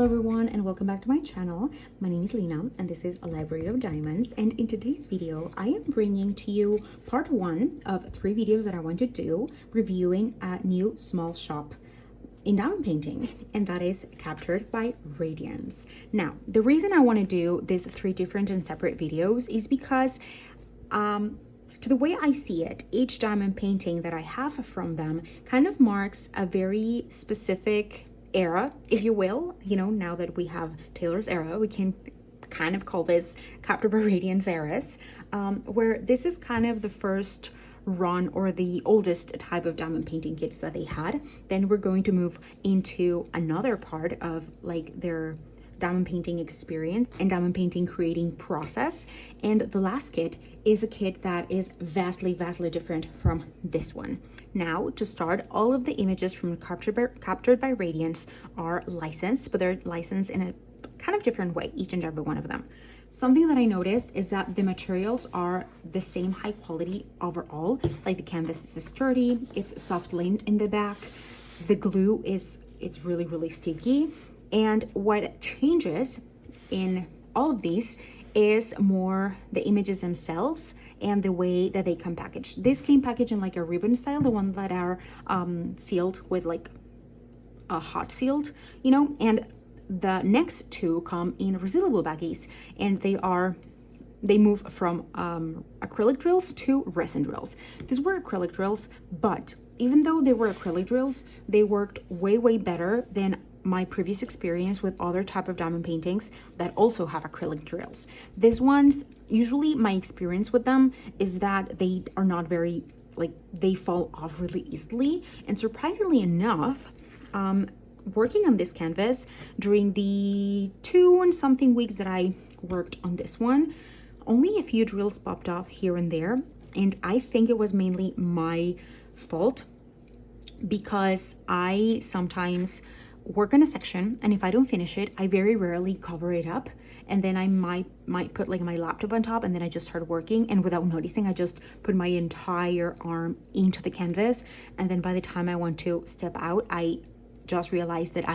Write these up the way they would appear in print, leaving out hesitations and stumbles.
everyone, and welcome back to my channel. My name is Lena and this is a library of diamonds, and in today's video I am bringing to you part 1 of 3 videos that I want to do reviewing a new small shop in diamond painting, and that is Captured by Radiance. Now, the reason I want to do these 3 different and separate videos is because to the way I see it, each diamond painting that I have from them kind of marks a very specific era, if you will. You know, now that we have Taylor's era, we can kind of call this Captured by Radiance ERAS, where this is kind of the first run or the oldest type of diamond painting kits that they had. Then we're going to move into another part of like their diamond painting experience and diamond painting creating process, and the last kit is a kit that is vastly different from this one. Now, to start, all of the images from Captured by Radiance are licensed, but they're licensed in a kind of different way, each and every one of them. Something that I noticed is that the materials are the same high quality overall. Like the canvas is sturdy, it's soft lint in the back, the glue it's really sticky. And what changes in all of these is more the images themselves and the way that they come packaged. This came packaged in like a ribbon style, the one that are sealed with like a hot sealed, you know, and the next 2 come in resealable baggies, and they move from acrylic drills to resin drills. These were acrylic drills, but even though they were acrylic drills, they worked way better than my previous experience with other type of diamond paintings that also have acrylic drills. These ones, usually my experience with them is that they are not very, like, they fall off really easily. And surprisingly enough, working on this canvas during the 2 and something weeks that I worked on this one, only a few drills popped off here and there, and I think it was mainly my fault because I sometimes work on a section, and if I don't finish it, I very rarely cover it up, and then I might put like my laptop on top, and then I just start working, and without noticing I just put my entire arm into the canvas, and then by the time I want to step out, I just realized that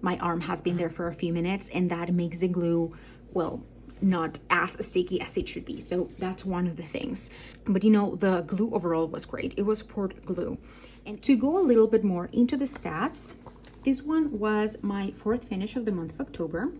my arm has been there for a few minutes, and that makes the glue, well, not as sticky as it should be. So that's one of the things. But you know, the glue overall was great. It was port glue. And to go a little bit more into the stats, this one was my 4th finish of the month of October.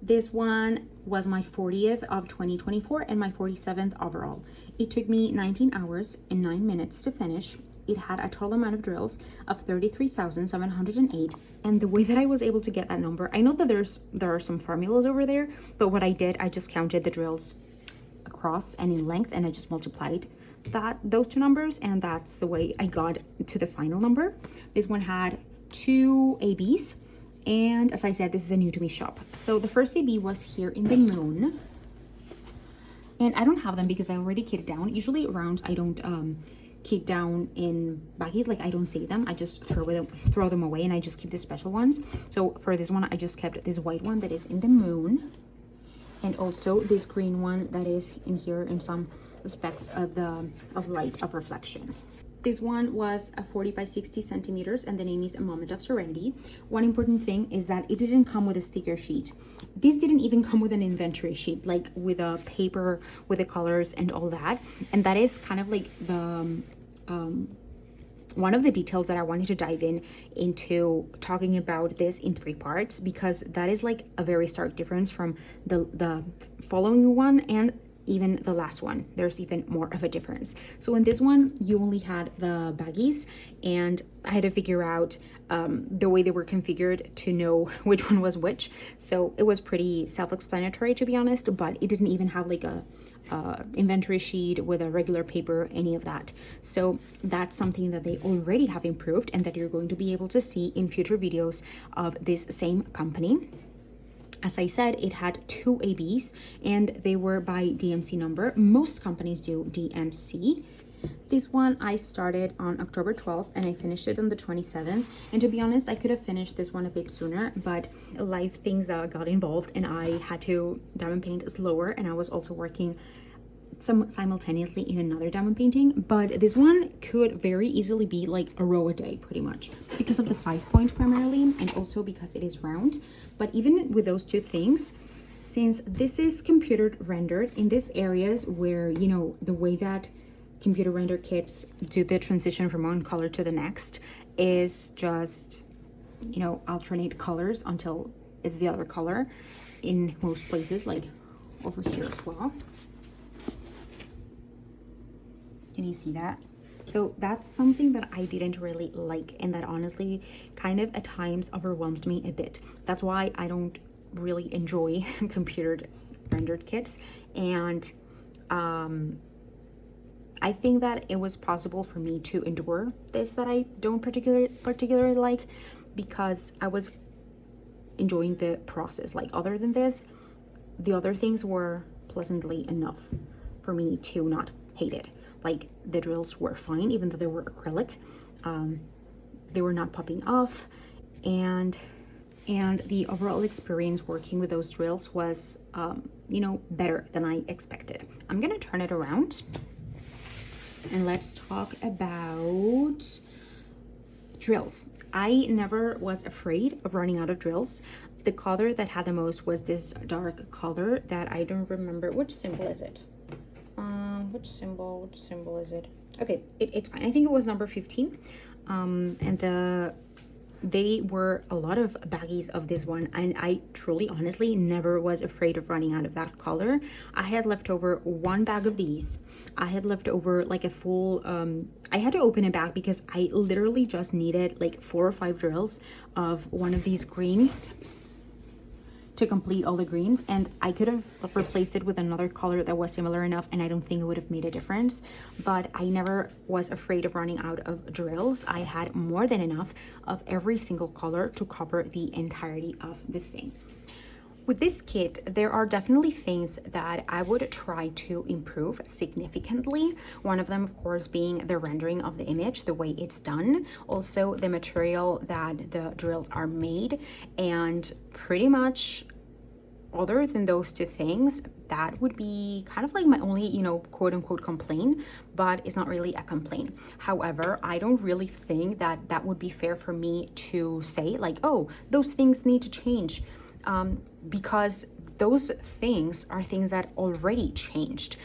This one was my 40th of 2024 and my 47th overall. It took me 19 hours and 9 minutes to finish. It had a total amount of drills of 33,708. And the way that I was able to get that number, I know that there are some formulas over there, but what I did, I just counted the drills across and in length, and I just multiplied those 2 numbers, and that's the way I got to the final number. This one had 2 ABs, and as I said, this is a new to me shop. So the first AB was here in the moon, and I don't have them because I already kitted down. Usually rounds I don't kit down in baggies, like I don't save them, I just throw them away, and I just keep the special ones. So for this one I just kept this white one that is in the moon, and also this green one that is in here in some specks of light of reflection. This one was a 40 by 60 centimeters, and the name is A Moment of Serenity. One important thing is that it didn't come with a sticker sheet. This didn't even come with an inventory sheet, like with a paper with the colors and all that. And that is kind of like the one of the details that I wanted to dive into talking about this in 3 parts, because that is like a very stark difference from the following one and even the last one. There's even more of a difference. So in this one, you only had the baggies, and I had to figure out the way they were configured to know which one was which. So it was pretty self-explanatory, to be honest, but it didn't even have like a inventory sheet with a regular paper, any of that. So that's something that they already have improved, and that you're going to be able to see in future videos of this same company. As I said, it had 2 ABs, and they were by DMC number. Most companies do DMC. This one I started on October 12th and I finished it on the 27th. And to be honest, I could have finished this one a bit sooner, but life things got involved and I had to diamond paint slower, and I was also working simultaneously in another diamond painting, but this one could very easily be like a row a day, pretty much, because of the size point primarily, and also because it is round. But even with those two things, since this is computer rendered in these areas where, you know, the way that computer render kits do the transition from one color to the next is just, you know, alternate colors until it's the other color in most places, like over here as well. Can you see that? So that's something that I didn't really like, and that honestly kind of at times overwhelmed me a bit. That's why I don't really enjoy computer rendered kits. And I think that it was possible for me to endure this that I don't particularly like, because I was enjoying the process. Like, other than this, the other things were pleasantly enough for me to not hate it. Like, the drills were fine, even though they were acrylic. They were not popping off, and the overall experience working with those drills was, you know, better than I expected. I'm gonna turn it around and let's talk about drills. I never was afraid of running out of drills. The color that had the most was this dark color that I don't remember. Which symbol is it? Which symbol is it? Okay, it's fine. I think it was number 15. And they were a lot of baggies of this one, and I truly, honestly, never was afraid of running out of that color. I had left over one bag of these. I had left over like a full, I had to open a bag because I literally just needed like 4 or 5 drills of one of these greens to complete all the greens, and I could have replaced it with another color that was similar enough, and I don't think it would have made a difference. But I never was afraid of running out of drills. I had more than enough of every single color to cover the entirety of the thing. With this kit, there are definitely things that I would try to improve significantly. One of them, of course, being the rendering of the image, the way it's done. Also, the material that the drills are made. And pretty much, other than those two things, that would be kind of like my only, you know, quote unquote complaint, but it's not really a complaint. However, I don't really think that that would be fair for me to say like, oh, those things need to change. Because those things are things that already changed.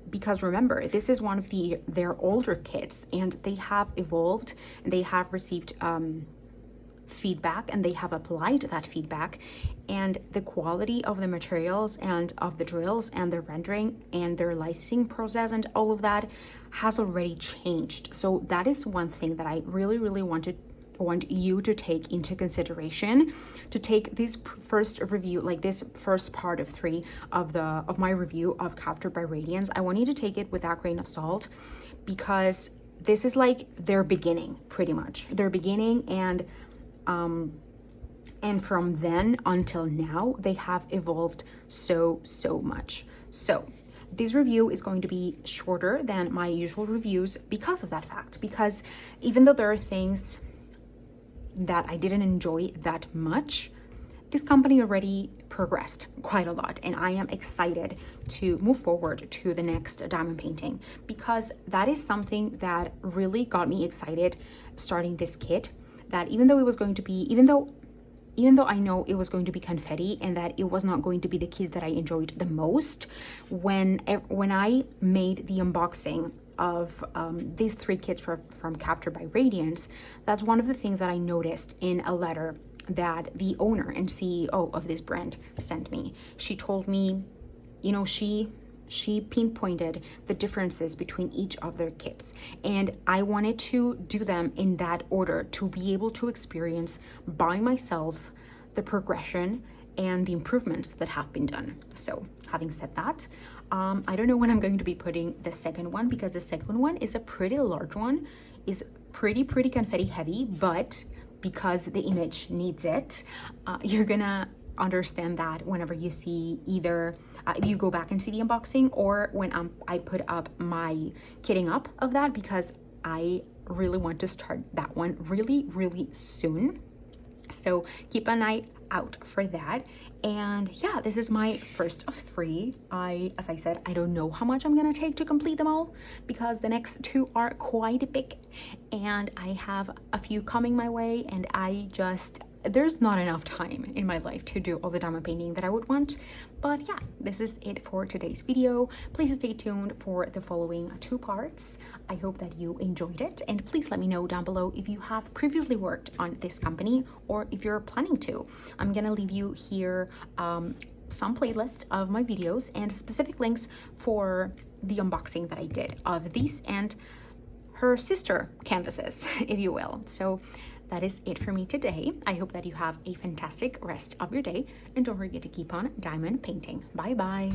Because remember, this is one of their older kits, and they have evolved, and they have received feedback, and they have applied that feedback, and the quality of the materials and of the drills and the rendering and their licensing process and all of that has already changed. So that is one thing that I really want you to take into consideration, to take this first review, like this first part of 3 of my review of Captured by Radiance. I want you to take it with that grain of salt, because this is like their beginning, pretty much their beginning, and from then until now they have evolved so much. So this review is going to be shorter than my usual reviews because of that fact, because even though there are things that I didn't enjoy that much, this company already progressed quite a lot, and I am excited to move forward to the next diamond painting, because that is something that really got me excited starting this kit. That even though I know it was going to be confetti, and that it was not going to be the kit that I enjoyed the most, when I made the unboxing of these 3 kits from Captured by Radiance, that's one of the things that I noticed in a letter that the owner and CEO of this brand sent me. She told me, you know, she pinpointed the differences between each of their kits, and I wanted to do them in that order to be able to experience by myself the progression and the improvements that have been done. So having said that, I don't know when I'm going to be putting the second one, because the second one is a pretty large one, is pretty confetti heavy, but because the image needs it, you're gonna understand that whenever you see either if you go back and see the unboxing, or when I put up my kitting up of that, because I really want to start that one really soon. So keep an eye out for that. And yeah, this is my first of 3. As I said, I don't know how much I'm gonna take to complete them all because the next 2 are quite big and I have a few coming my way, and there's not enough time in my life to do all the diamond painting that I would want. But yeah, this is it for today's video. Please stay tuned for the following 2 parts. I hope that you enjoyed it, and please let me know down below if you have previously worked on this company or if you're planning to. I'm gonna leave you here some playlist of my videos and specific links for the unboxing that I did of these and her sister canvases, if you will. So that is it for me today. I hope that you have a fantastic rest of your day, and don't forget to keep on diamond painting. Bye bye.